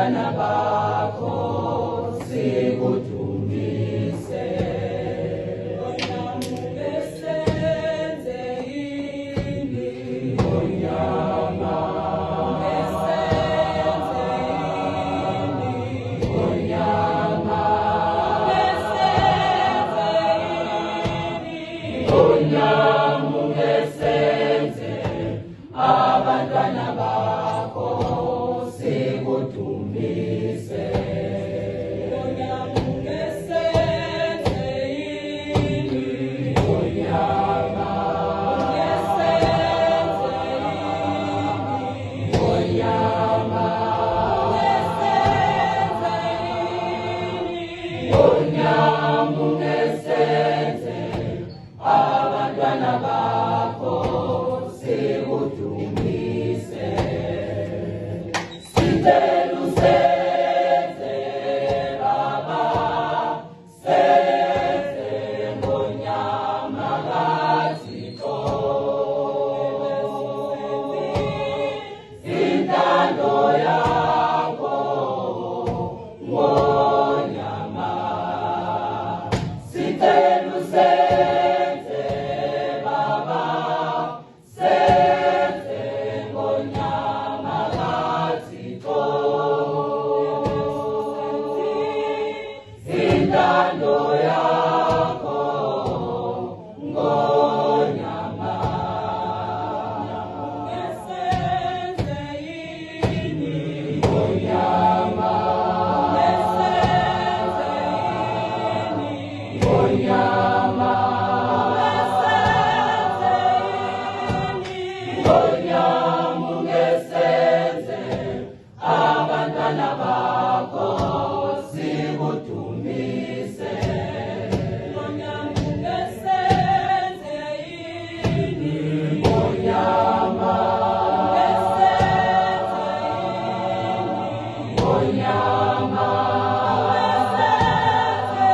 abantwana bakho sikudumise. Ngesenze ini onyama, ngesenze ini onyama, ngesenze ini onyama, ngesenze abantwana bakho sikudumise. Abantwana bakho sikudumise. Sicela usenze Baba, senze ngonyama kaThixo. Intando yakho ngonyama. Sicela usenze Baba, senze ngonyama kaThixo. Intando yakho ngonyama. Ngesenze ini ngonyama, ngesenze ini ngonyama, ngesenze ini ngonyama, ngesenze abantwana bakho sikudumise. Ngesenze ini ngonyama, ngesenze ini ngonyama, ngesenze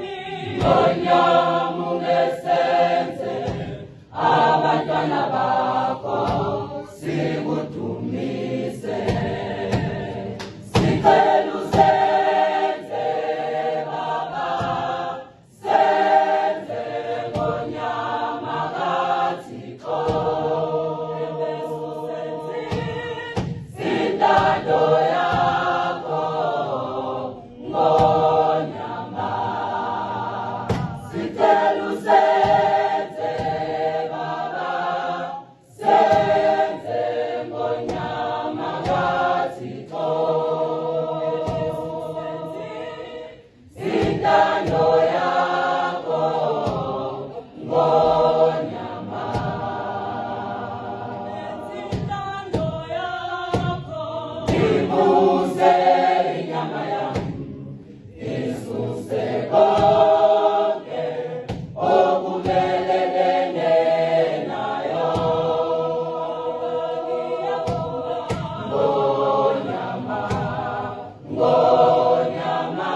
ini ngonyama, ngesenze abantwana bakho sikudumise. Sicela usenze Baba, senze ngonyama kaThixo. Intando yakho ngonyama. Sicela usenze Baba, senze ngonyama kaThixo. Intando yakho ngonyama. Intando yakho ibuse inyama yami, isuse konke okumelelene nayo. Ngonyama, ngonyama,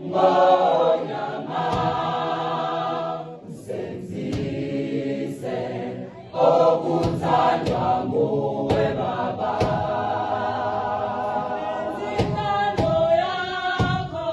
ngonyama, usenzise okuthandwa nguwe Baba. Intando yakho